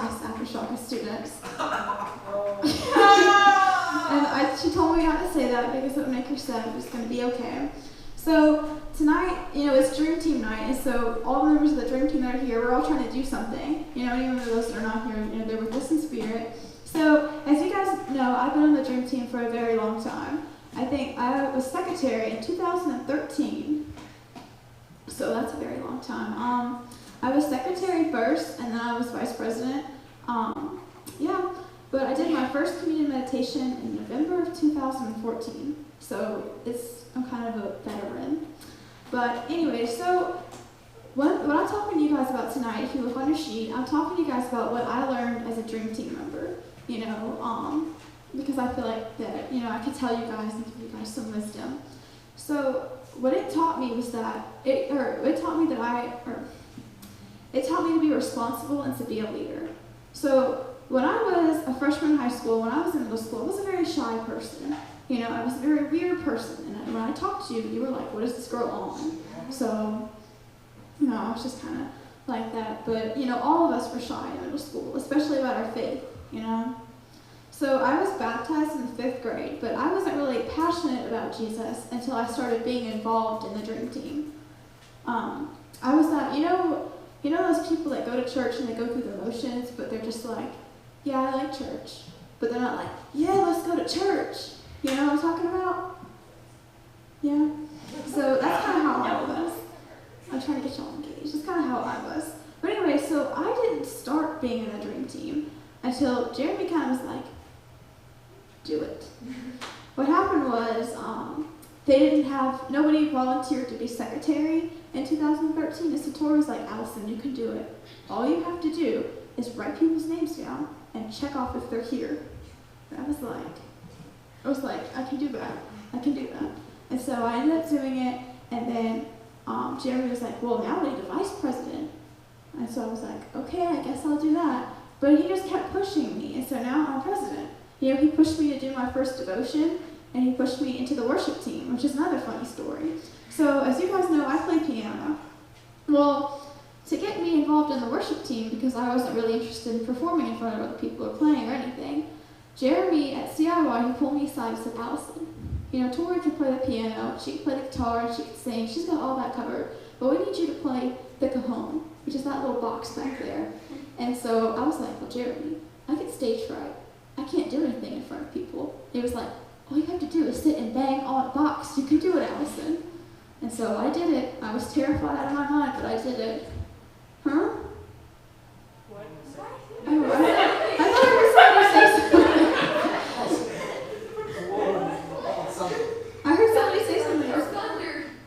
class aftershock of students. And she told me not to say that because it would make her sad. It was going to be okay. So tonight, it's Dream Team night, and so all the members of the Dream Team that are here, we're all trying to do something. Even those that are not here, they're with us in spirit. So as you guys know, I've been on the Dream Team for a very long time. I think I was secretary in 2013. So that's a very long time. I was secretary first, and then I was vice president. But I did my first communion meditation in November of 2014. So I'm kind of a veteran. But anyway, so what I'm talking to you guys about tonight, if you look on your sheet, I'm talking to you guys about what I learned as a Dream Team member. Because I feel like that, I could tell you guys and give you guys some wisdom. So what it taught me was that it taught me to be responsible and to be a leader. So when I was a freshman in high school, when I was in middle school, I was a very shy person. I was a very weird person, and when I talked to you, you were like, "What is this girl on?" So, I was just kind of like that. But all of us were shy in middle school, especially about our faith. So I was baptized in the 5th grade, but I wasn't really passionate about Jesus until I started being involved in the Dream Team. I was that, those people that go to church and they go through the motions, but they're just like, yeah, I like church. But they're not like, yeah, let's go to church. You know what I'm talking about? Yeah? So that's kind of how I was. I'm trying to get y'all engaged. That's kind of how I was. But anyway, so I didn't start being in the Dream Team until Jeremy kind of was like, do it. What happened was nobody volunteered to be secretary in 2013, and so Tori was like, Allison, you can do it. All you have to do is write people's names down and check off if they're here. And I was like, I can do that. And so I ended up doing it, and then Jeremy was like, well, now we need a vice president. And so I was like, okay, I guess I'll do that. But he just kept pushing me, and so now I'm president. He pushed me to do my first devotion, and he pushed me into the worship team, which is another funny story. So as you guys know, I play piano. Well, to get me involved in the worship team, because I wasn't really interested in performing in front of other people or playing or anything, Jeremy at CIY, he pulled me aside and said, Allison, Tori can play the piano, she can play the guitar, she can sing, she's got all that covered, but we need you to play the cajon, which is that little box back there. And so I was like, well, Jeremy, I get stage fright. I can't do anything in front of people. He was like, all you have to do is sit and bang on a box. You can do it, Allison. And so I did it. I was terrified out of my mind, but I did it. Huh? What? I thought I heard somebody say something. I heard somebody say something.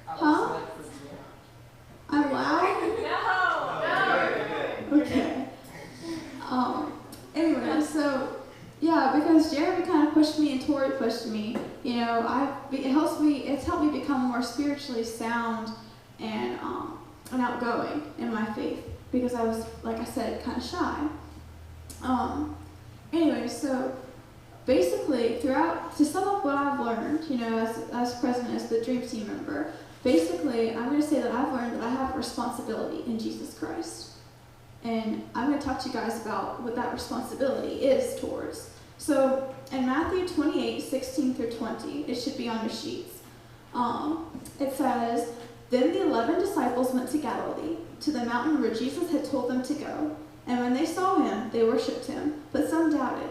Huh? I'm loud? No. Okay. Anyway, so yeah, because Jeremy kind of pushed me and Tori pushed me. It helped me become more spiritually sound and outgoing in my faith, because I was, like I said, kind of shy. Anyway, so basically, to sum up what I've learned, as president, as the Dream Team member, basically, I'm going to say that I've learned that I have a responsibility in Jesus Christ. And I'm going to talk to you guys about what that responsibility is towards. So in Matthew 28:16 through 20, it should be on your sheets. It says, then the 11 disciples went to Galilee, to the mountain where Jesus had told them to go. And when they saw him, they worshipped him, but some doubted.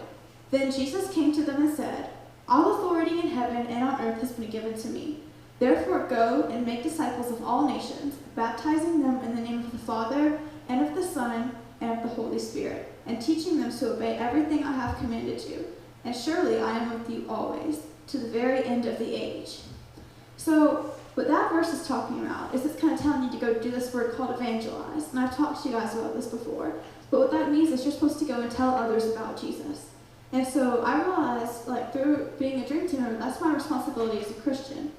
Then Jesus came to them and said, all authority in heaven and on earth has been given to me. Therefore go and make disciples of all nations, baptizing them in the name of the Father, and of the Son, and of the Holy Spirit, and teaching them to obey everything I have commanded you. And surely I am with you always, to the very end of the age. So what that verse is talking about is it's kind of telling you to go do this word called evangelize. And I've talked to you guys about this before. But what that means is you're supposed to go and tell others about Jesus. And so I realized, through being a Dream Team member, that's my responsibility as a Christian.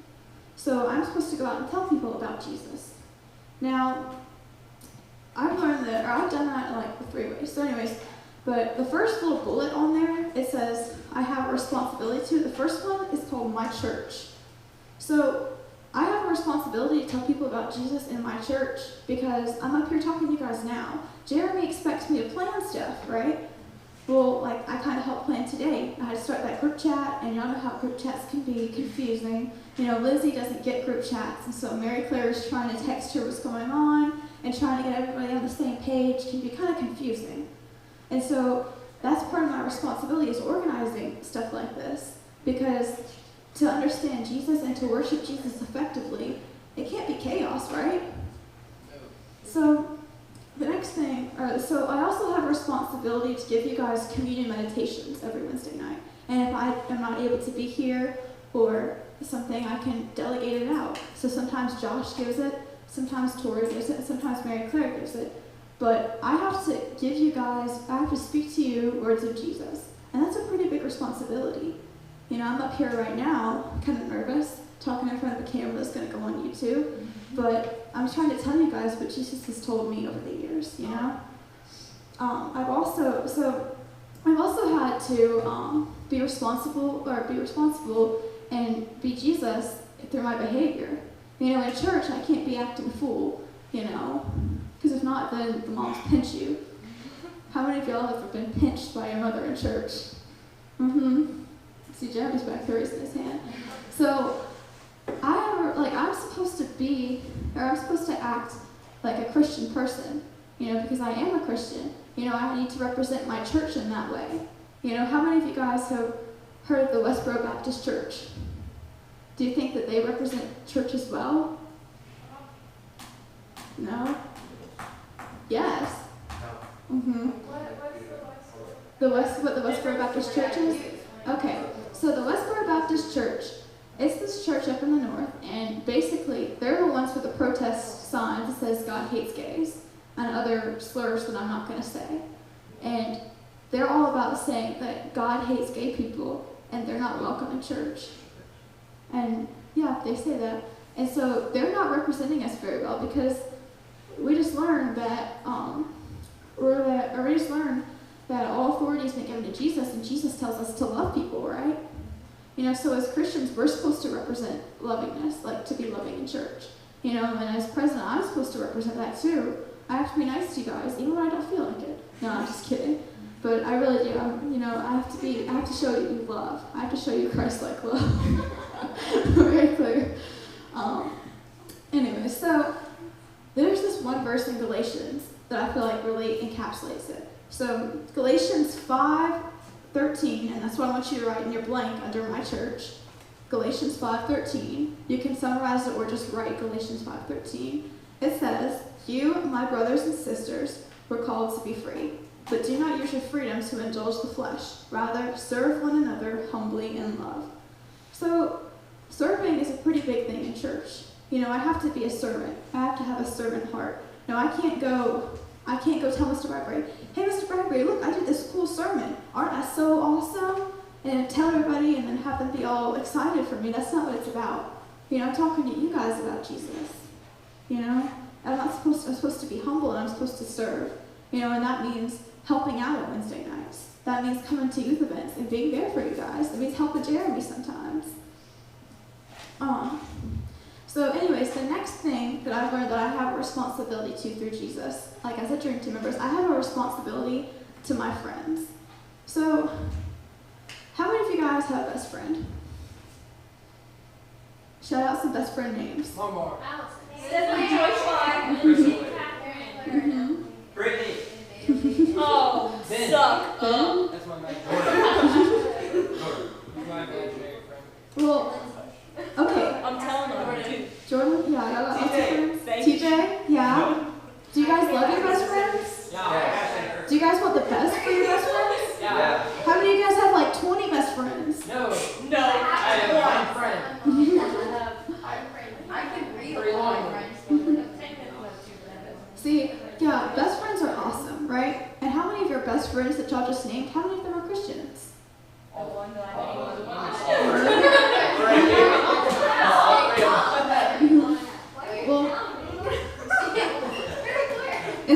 So I'm supposed to go out and tell people about Jesus. Now, I've done that 3 ways. So anyways, but the first little bullet on there, it says I have a responsibility to. The first one is called my church. So I have a a responsibility to tell people about Jesus in my church because I'm up here talking to you guys now. Jeremy expects me to plan stuff, right? Well, like, I kind of helped plan today. I had to start that group chat, and y'all know how group chats can be confusing. You know, Lizzie doesn't get group chats, and so Mary Claire is trying to text her what's going on, and trying to get everybody on the same page can be kind of confusing. And so that's part of my responsibility is organizing stuff like this, because to understand Jesus and to worship Jesus effectively, it can't be chaos, right? So the next thing, so I also have a responsibility to give you guys communion meditations every Wednesday night. And if I am not able to be here or something, I can delegate it out. So sometimes Josh gives it, sometimes Tori gives it, and sometimes Mary Claire gives it. But I have to give you guys, I have to speak to you words of Jesus. And that's a pretty big responsibility. You know, I'm up here right now, kind of nervous, talking in front of a camera that's going to go on YouTube. But I'm trying to tell you guys what Jesus has told me over the years, you know? I've also had to be responsible and be Jesus through my behavior. You know, in church, I can't be acting a fool, you know? Because if not, then the moms pinch you. How many of y'all have ever been pinched by your mother in church? See, Jeremy's back there raising his hand. So, I'm supposed to act like a Christian person, you know, because I am a Christian. You know, I need to represent my church in that way. You know, how many of you guys have heard of the Westboro Baptist Church? Do you think that they represent church as well? No? Yes. What the Westboro Baptist Church is? Okay, so the Westboro Baptist Church, it's this church up in the north, and basically they're the ones with the protest signs that says God hates gays and other slurs that I'm not going to say. And they're all about saying that God hates gay people and they're not welcome in church. And yeah, they say that. And so they're not representing us very well because we just learned that all authority has been given to Jesus, and Jesus tells us to love people, right? You know, so as Christians, we're supposed to represent lovingness, like to be loving in church. You know, and as president, I'm supposed to represent that too. I have to be nice to you guys, even when I don't feel like it. No, I'm just kidding. But I really do. I have to show you love. I have to show you Christ-like love. Very clear. Anyway, so there's this one verse in Galatians that I feel like really encapsulates it. So Galatians 5:13, and that's what I want you to write in your blank under my church. Galatians 5:13. You can summarize it or just write Galatians 5:13. It says, "You, my brothers and sisters, were called to be free, but do not use your freedom to indulge the flesh. Rather, serve one another humbly in love." So serving is a pretty big thing in church. You know, I have to be a servant. I have to have a servant heart. No, I can't go tell Mr. Bradbury, "Hey, Mr. Bradbury, look, I did this cool sermon. Aren't I so awesome?" And tell everybody and then have them be all excited for me. That's not what it's about. You know, I'm talking to you guys about Jesus. You know, I'm supposed to be humble and I'm supposed to serve. You know, and that means helping out on Wednesday nights. That means coming to youth events and being there for you guys. That means helping Jeremy sometimes. So anyways, the next thing that I've learned that I have a responsibility to through Jesus, like as a Dream Team member, is I have a responsibility to my friends. So, how many of you guys have a best friend? Shout out some best friend names. One more. Alex. Stephanie Joyce. Brittany. Oh, Ben. suck. Ben? That's my imaginary friend. Well, okay. I'm telling them. Jordan, yeah, y'all got lots of TJ. friends. TJ, yeah. Do you guys love your best friends? Yeah. Do you guys want the best for your best friends? Yeah. How many of you guys have like 20 best friends? No. No. I have one friend. I can read Pretty all long. my friends. See, yeah, best friends are awesome, right? And how many of your best friends that y'all just named, how many of them are Christians?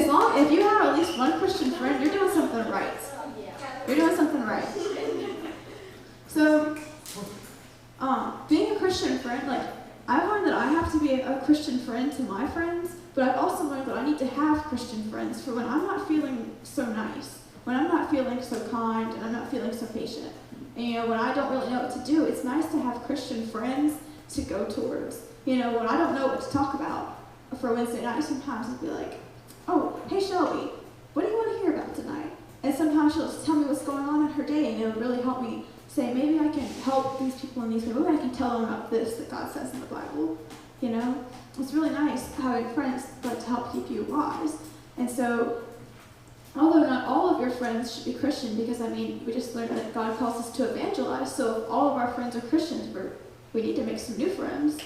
Well, if you have at least one Christian friend, you're doing something right. You're doing something right. So, being a Christian friend, like, I've learned that I have to be a Christian friend to my friends, but I've also learned that I need to have Christian friends for when I'm not feeling so nice, when I'm not feeling so kind, and I'm not feeling so patient. And when I don't really know what to do, it's nice to have Christian friends to go towards. When I don't know what to talk about for Wednesday night, sometimes I'll be like, oh, hey Shelby, what do you want to hear about tonight? And sometimes she'll just tell me what's going on in her day, and it'll really help me say, maybe I can help these people in these ways. Maybe I can tell them about this that God says in the Bible. It's really nice having friends that to help keep you wise. And so, although not all of your friends should be Christian, because we just learned that God calls us to evangelize. So if all of our friends are Christians, we need to make some new friends.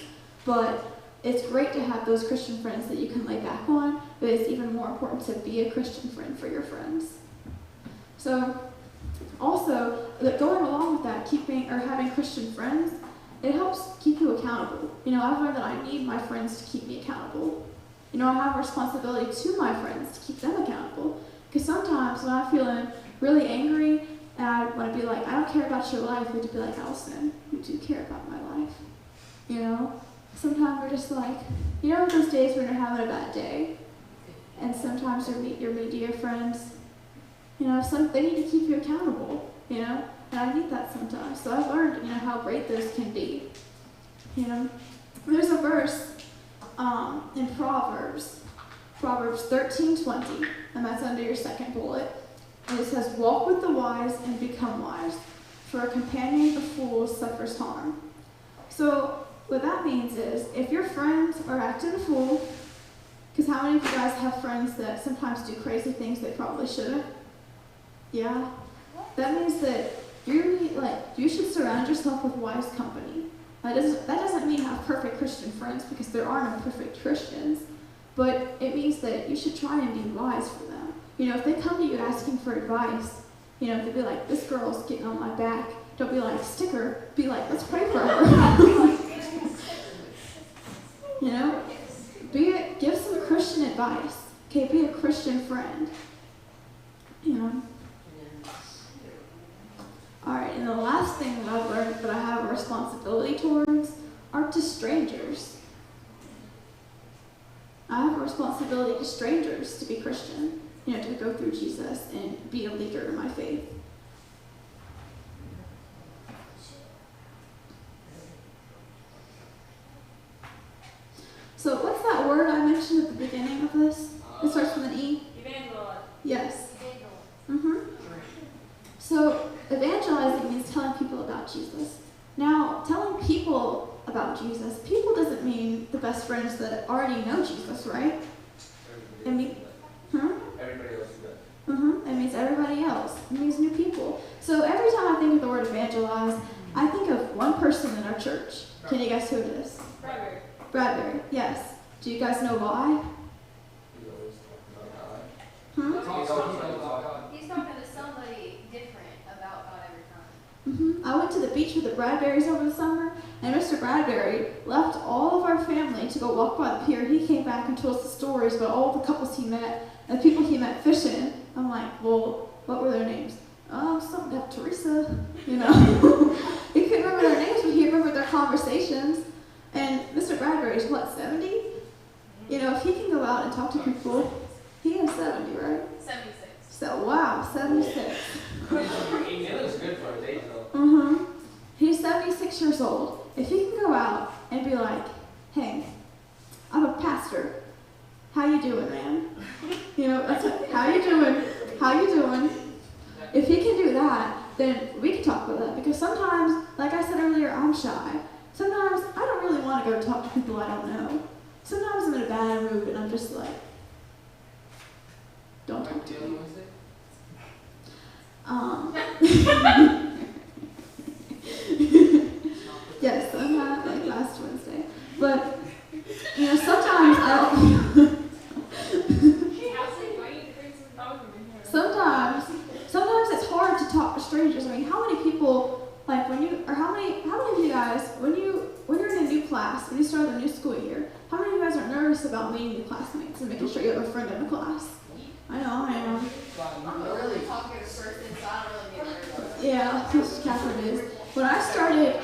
But it's great to have those Christian friends that you can lay back on, but it's even more important to be a Christian friend for your friends. So, also, going along with that, having Christian friends, it helps keep you accountable. I've learned that I need my friends to keep me accountable. I have a responsibility to my friends to keep them accountable. Because sometimes when I'm feeling really angry, and I want to be like, I don't care about your life, you have to be like, Allison, you do care about my life. Sometimes we're just like, those days when you're having a bad day, and sometimes your media friends, they need to keep you accountable, and I need that sometimes. So I've learned, how great those can be. There's a verse in Proverbs 13:20, and that's under your second bullet. And it says, walk with the wise and become wise, for a companion of fools suffers harm. So what that means is, if your friends are acting a fool, because how many of you guys have friends that sometimes do crazy things they probably shouldn't? Yeah? That means that you should surround yourself with wise company. That doesn't mean have perfect Christian friends, because there are no perfect Christians, but it means that you should try and be wise for them. If they come to you asking for advice, if they be like, this girl's getting on my back, don't be like, stick her, be like, let's pray for her. Give some Christian advice. Okay, be a Christian friend. Alright, and the last thing that I've learned that I have a responsibility towards are to strangers. I have a responsibility to strangers to be Christian, to go through Jesus and be a leader in my faith. So what's that word I mentioned at the beginning of this? It starts with an E? Evangelize. Yes. So evangelizing means telling people about Jesus. Now, telling people about Jesus, people doesn't mean the best friends that already know Jesus, right? Everybody else is good. It means everybody else. It means new people. So every time I think of the word evangelize, I think of one person in our church. Can you guess who it is? Bradbury. Bradbury, yes. Do you guys know why? He's always talking about God. Hmm? He's always talking about God. He's talking to somebody different about God every time. I went to the beach with the Bradburys over the summer, and Mr. Bradbury left all of our family to go walk by the pier. He came back and told us the stories about all the couples he met and the people he met fishing. I'm like, well, what were their names? Something like Teresa, He couldn't remember their names, but he remembered their conversations. And Mr. Bradbury is, 70? If he can go out and talk to people, he is 70, right? 76. So, wow, 76. He looks good for his age, though. He's 76 years old. If he can go out and be like, hey, I'm a pastor. How you doing, man? That's it. How you doing? How you doing? If he can do that, then we can talk about that. Because sometimes, like I said earlier, I'm shy. Sometimes I don't really want to go talk to people I don't know. Sometimes I'm in a bad mood and I'm just like, don't talk to me. Yes, I'm not like last Wednesday. But, sometimes I don't. Sometimes it's hard to talk to strangers. How many people, how many of you guys, when you're in a new class, when you start a new school year, how many of you guys are nervous about meeting new classmates and making sure you have a friend in the class? I know, I am. I'm a really talkative person, so I don't really get nervous. Yeah, Catherine is. When I started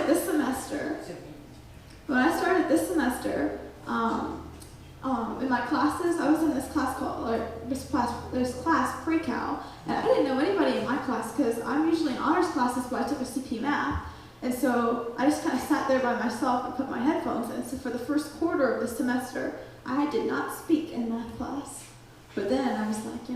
this semester, when I started this semester, in my classes, I was in this class there's class pre-cal, and I didn't know anybody in my class because I'm usually in honors classes, but I took a CP math, and so I just kind of sat there by myself and put my headphones in. So for the first quarter of the semester, I did not speak in math class. But then I was like,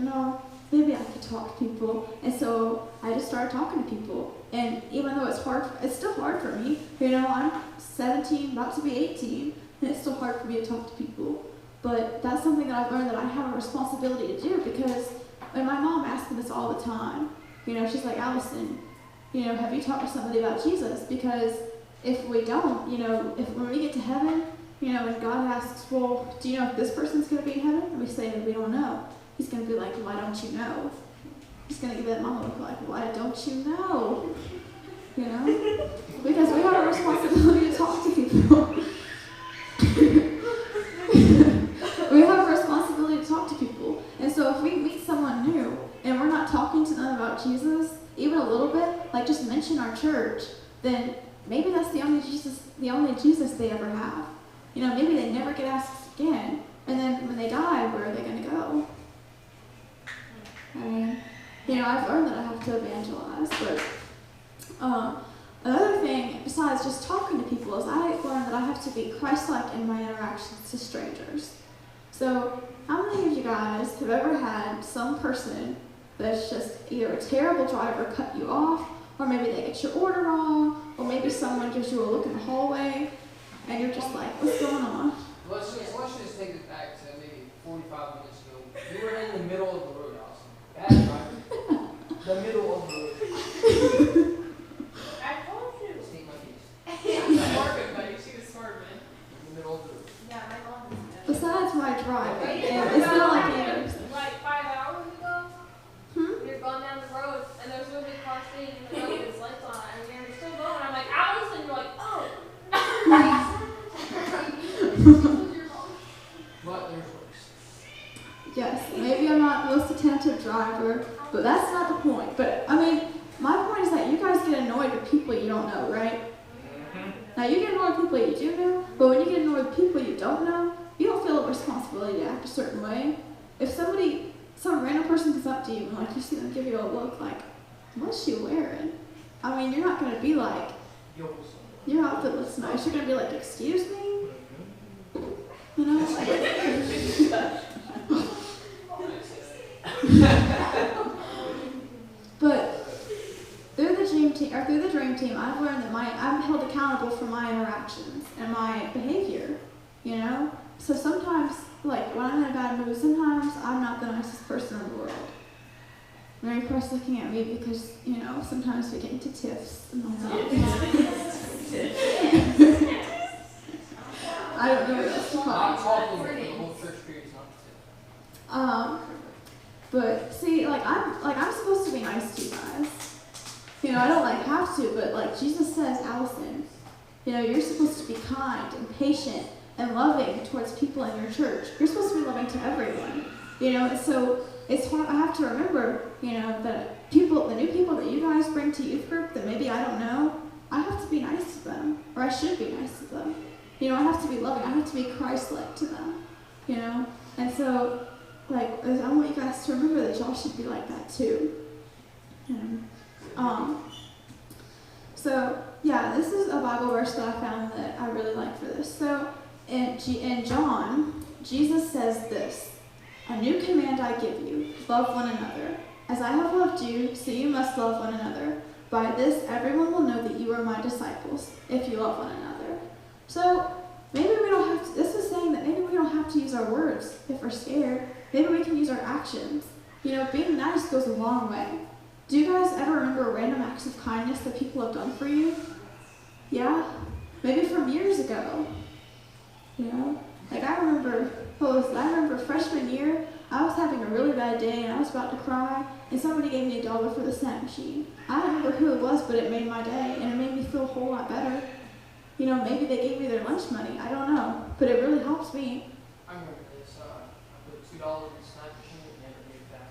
maybe I could talk to people, and so I just started talking to people. And even though it's hard, it's still hard for me. I'm 17, about to be 18, and it's still hard for me to talk to people. But that's something that I've learned that I have a responsibility to do, because when my mom asks me this all the time, she's like, Allison, have you talked to somebody about Jesus? Because if we don't, when we get to heaven, when God asks, well, do you know if this person's going to be in heaven? And we say that we don't know. He's going to be like, why don't you know? He's going to give that mama look like, why don't you know? Because we have a responsibility to talk to people. We have a responsibility to talk to people. And so if we meet someone new and we're not talking to them about Jesus, even a little bit, like just mention our church, then maybe that's the only Jesus they ever have. Maybe they never get asked again. And then when they die, where are they going to go? I mean, I've learned that I have to evangelize, but another thing besides just talking to people is I've learned that I have to be Christ-like in my interactions to strangers. So how many of you guys have ever had some person that's just either a terrible driver cut you off, or maybe they get your order wrong, or maybe someone gives you a look in the hallway, and you're just like, what's going on? Let's just take it back to maybe 45 minutes ago. You were in the middle of the road, Allison. Bad driver. The middle of the road. I told you. State my case. She was swerving, buddy. She was swerving. In the middle of the road. Yeah, my mom was dead. Besides my driving, Right? it's not like either. Like 5 hours ago, we were going down the road, and there's no big car sitting in the road with its lights on, and we were still going. I'm like, Allison, you're like, oh. But there's worse. Yes, maybe I'm not the most attentive driver, but that's not the point. But, my point is that you guys get annoyed with people you don't know, right? Now, you get annoyed with people you do know, but when you get annoyed with people you don't know, you don't feel a responsibility to act a certain way. If some random person comes up to you and, you see them give you a look like, what's she wearing? You're not going to be like, your outfit looks nice. You're going to be like, excuse me? But through the dream team, I've learned that I'm held accountable for my interactions and my behavior. So sometimes, when I'm in a bad mood, sometimes I'm not the nicest person in the world. Mary Christ's looking at me because, sometimes we get into tiffs and all that. I don't know what else to call it. But see, I'm supposed to be nice to you guys. I don't have to, but Jesus says, Allison, you're supposed to be kind and patient and loving towards people in your church. You're supposed to be loving to everyone. And so it's hard. I have to remember, that the new people that you guys bring to youth group that maybe I don't know, I have to be nice to them, or I should be nice to them. I have to be loving. I have to be Christ-like to them. And so, I want you guys to remember that y'all should be like that too. So yeah, this is a Bible verse that I found that I really like for this. So in John, Jesus says this: "A new command I give you, love one another. As I have loved you, so you must love one another. By this, everyone will know that you are my disciples, if you love one another." So maybe we don't have to, this is saying that maybe we don't have to use our words if we're scared. Maybe we can use our actions. Being nice goes a long way. Do you guys ever remember random acts of kindness that people have done for you? Yeah? Maybe from years ago. I remember freshman year, I was having a really bad day and I was about to cry, and somebody gave me $1 for the snack machine. I don't remember who it was, but it made my day, and it made me feel a whole lot better. Maybe they gave me their lunch money. I don't know, but it really helps me. I remember this. I put $2 in the snack machine and never gave it back.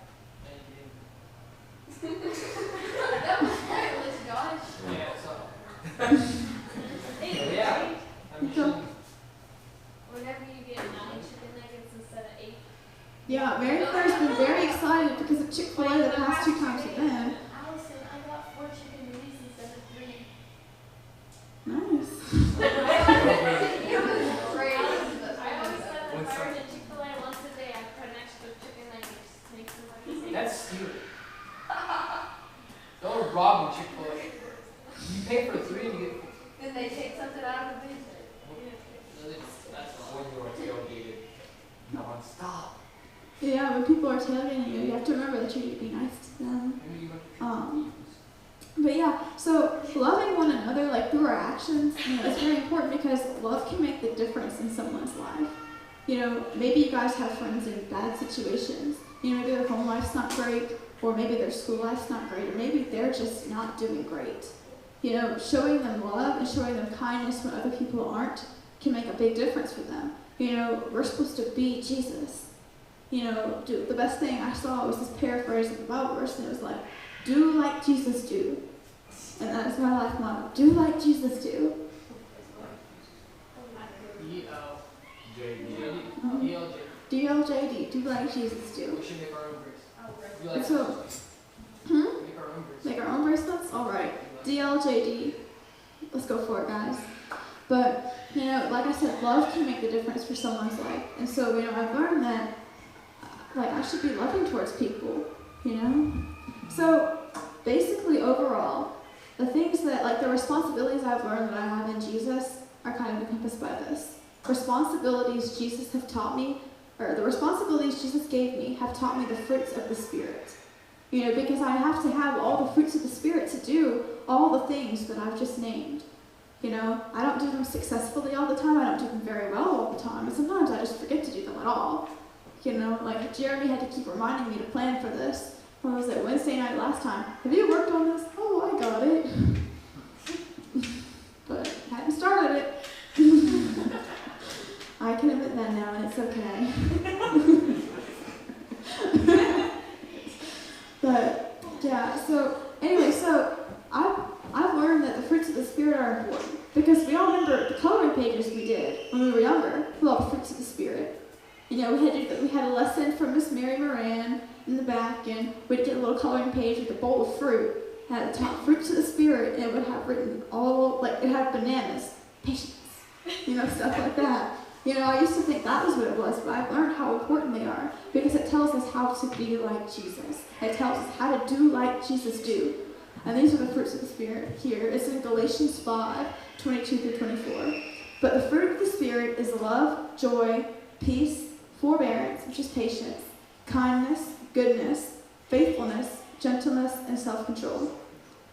That was pointless, Josh. Yeah, so. Anyway, Yeah. 2 times with them. Allison, I got 4 chicken wings instead of 3. Nice. I always said that if I were to Chick-fil-A once a day, I'd put an extra chicken nuggets to make them like the same. That's stealing. Don't rob me, Chick-fil-A. You pay for 3 and you get. Then they take something out of the bin. That's when you're tailgated non-stop. Yeah, when people are tailgating you, you have to remember that you need to be nice to them. But yeah, so loving one another, like through our actions, is very important because love can make the difference in someone's life. Maybe you guys have friends in bad situations. Maybe their home life's not great, or maybe their school life's not great, or maybe they're just not doing great. Showing them love and showing them kindness when other people aren't can make a big difference for them. We're supposed to be Jesus. The best thing I saw was this paraphrase of the Bible verse, and it was like, do like Jesus do. And that is my life motto. Do like Jesus do. DLJD. Do like Jesus do. We should make our own grace. And so, Make our own grace. make our own bracelets? Alright. DLJD. Let's go for it, guys. But, like I said, love can make the difference for someone's life. And so, I've learned that, I should be loving towards people, So, basically, overall, the things that, the responsibilities I've learned that I have in Jesus are kind of encompassed by this. Responsibilities Jesus have taught me, or the responsibilities Jesus gave me have taught me the fruits of the Spirit. Because I have to have all the fruits of the Spirit to do all the things that I've just named. I don't do them successfully all the time. I don't do them very well all the time. And sometimes I just forget to do them at all. Jeremy had to keep reminding me to plan for this. What was it, Wednesday night last time? Have you worked on this? Oh, I got it. But I hadn't started it. I can admit that now, and it's okay. But, yeah, anyway, I've learned that the fruits of the Spirit are important. Because we all remember the coloring pages we did when we were younger, with all the fruits of the Spirit. We had a lesson from Miss Mary Moran in the back, and we'd get a little coloring page with a bowl of fruit. It had the top fruits of the Spirit, and it would have written it had bananas, patience, stuff like that. I used to think that was what it was, but I've learned how important they are because it tells us how to be like Jesus. It tells us how to do like Jesus do. And these are the fruits of the Spirit here. It's in Galatians 5:22-24. But the fruit of the Spirit is love, joy, peace, forbearance, which is patience, kindness, goodness, faithfulness, gentleness, and self-control.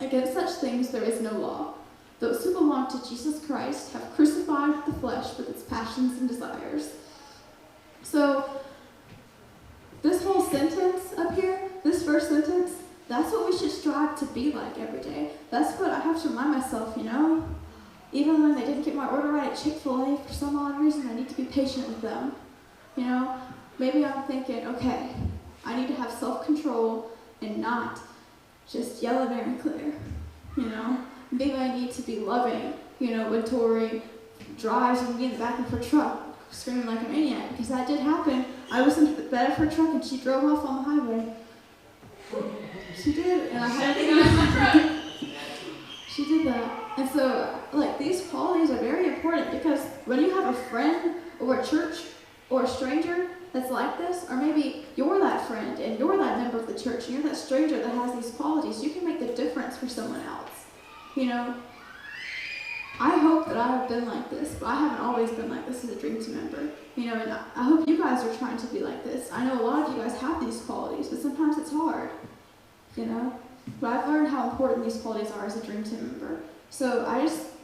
Against such things there is no law. Those who belong to Jesus Christ have crucified the flesh with its passions and desires. So, this whole sentence up here, this first sentence, that's what we should strive to be like every day. That's what I have to remind myself, Even when they didn't get my order right at Chick-fil-A for some odd reason, I need to be patient with them. Maybe I'm thinking, okay, I need to have self-control and not just yell at Aaron Claire, Maybe I need to be loving, when Tori drives with me in the back of her truck, screaming like a maniac, because that did happen. I was in the bed of her truck and she drove off on the highway. She did, and I had to She did that. And so, these qualities are very important because when you have a friend or a church or a stranger that's like this, or maybe you're that friend and you're that member of the church and you're that stranger that has these qualities, you can make the difference for someone else. I hope that I've been like this, but I haven't always been like this as a Dream Team member. And I hope you guys are trying to be like this. I know a lot of you guys have these qualities, but sometimes it's hard, But I've learned how important these qualities are as a Dream Team member. So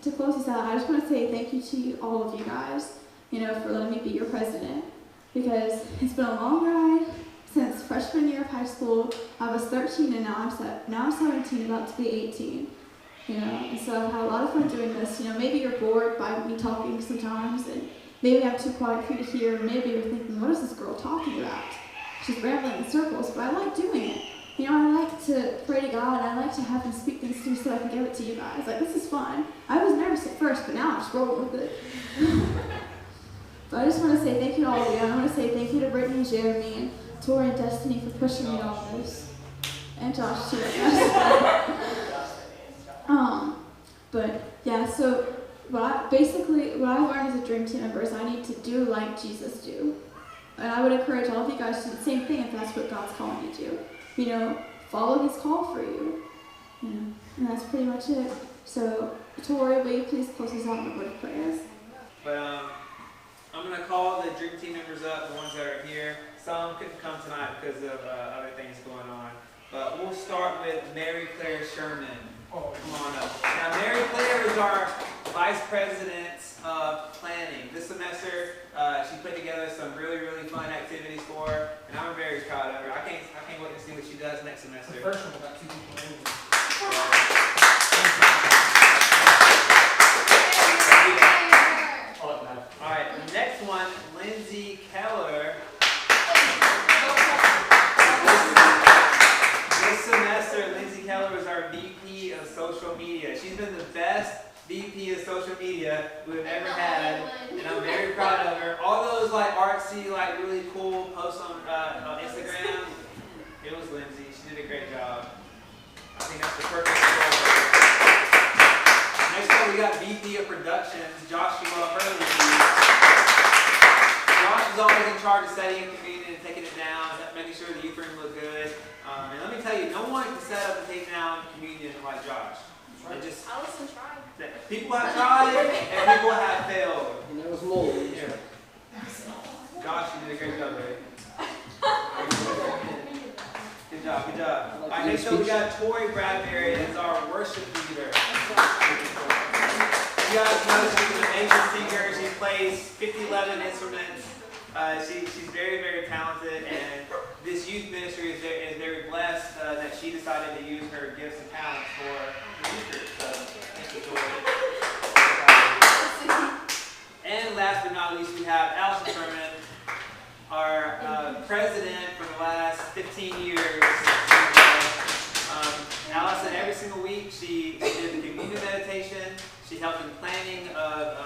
to close this out, I just want to say thank you to all of you guys, for letting me be your president. Because it's been a long ride since freshman year of high school. I was 13 and now I'm 17, about to be 18. And so I've had a lot of fun doing this. Maybe you're bored by me talking sometimes, and maybe I'm too quiet for you to hear, and maybe you're thinking, what is this girl talking about? She's rambling in circles, but I like doing it. I like to pray to God, and I like to have him speak things to me so I can give it to you guys. This is fun. I was nervous at first, but now I'm just rolling with it. But I just want to say thank you to all of you. I want to say thank you to Brittany and Jeremy and Tori and Destiny for pushing me to all this. And Josh too, I guess. But yeah, so what I've learned as a Dream Team member is I need to do like Jesus do. And I would encourage all of you guys to do the same thing if that's what God's calling you to. You know, follow his call for you. You know, and that's pretty much it. So, Tori, will you please close us out in a word of prayers? But I'm going to call the Dream Team members up, the ones that are here. Some couldn't come tonight because of other things going on. But we'll start with Mary Claire Sherman. Oh, come on up. Now, Mary Claire is our Vice President of Planning. This semester, she put together some really, really fun activities for her, and I'm very proud of her. I can't wait to see what she does next semester. The first one got 2 people in. All right, the next one, Lindsay Keller. This semester, Lindsay Keller is our VP of Social Media. She's been the best VP of social media we've ever had, and I'm very proud of her. All those like artsy, like really cool posts on Instagram, it was Lindsay. She did a great job. I think that's the perfect role for her. Next up, we got VP of Productions, Joshua Hurley. Josh is always in charge of setting up communion and taking it down, making sure the youth room look good. And let me tell you, no one can set up and take down communion like Josh. Allison tried. People have tried and people have failed. And there was more. Yeah. Josh, you did a great job, baby. Good job, good job. All right, next up we got Tori Bradbury as our worship leader. You guys know she's an amazing singer. She plays 50-11 instruments. She's very, very talented, and this youth ministry is very blessed that she decided to use her gifts and talents for the youth group. So, thank you, Tori. And last but not least, we have Allison Sherman, our president for the last 15 years. Allison, every single week, she did the communion meditation. She helped in planning of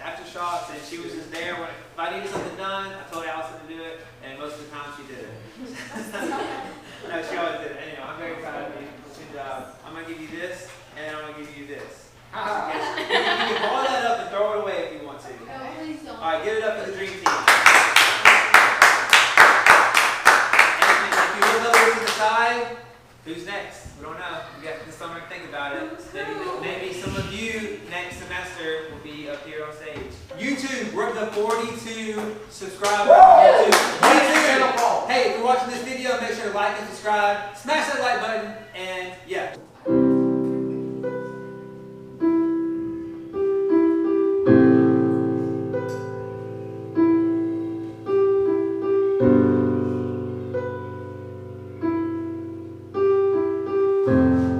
aftershocks, and she was just there when if I needed something done, I told Allison to do it, and most of the time she did it. No, she always did it. Anyway, I'm very proud of you. Good job. I'm going to give you this, and I'm going to give you this. Okay. You can ball that up and throw it away if you want to. No, please don't. All right, give it up for the Dream Team. And if you look over to the side, who's next? We don't know. We got this summer to think about it. Maybe some of you next semester will be up here on stage. YouTube, we're up to 42 subscribers on YouTube. YouTube. Hey, if you're watching this video, make sure to like and subscribe. Smash that like button, and yeah. Thank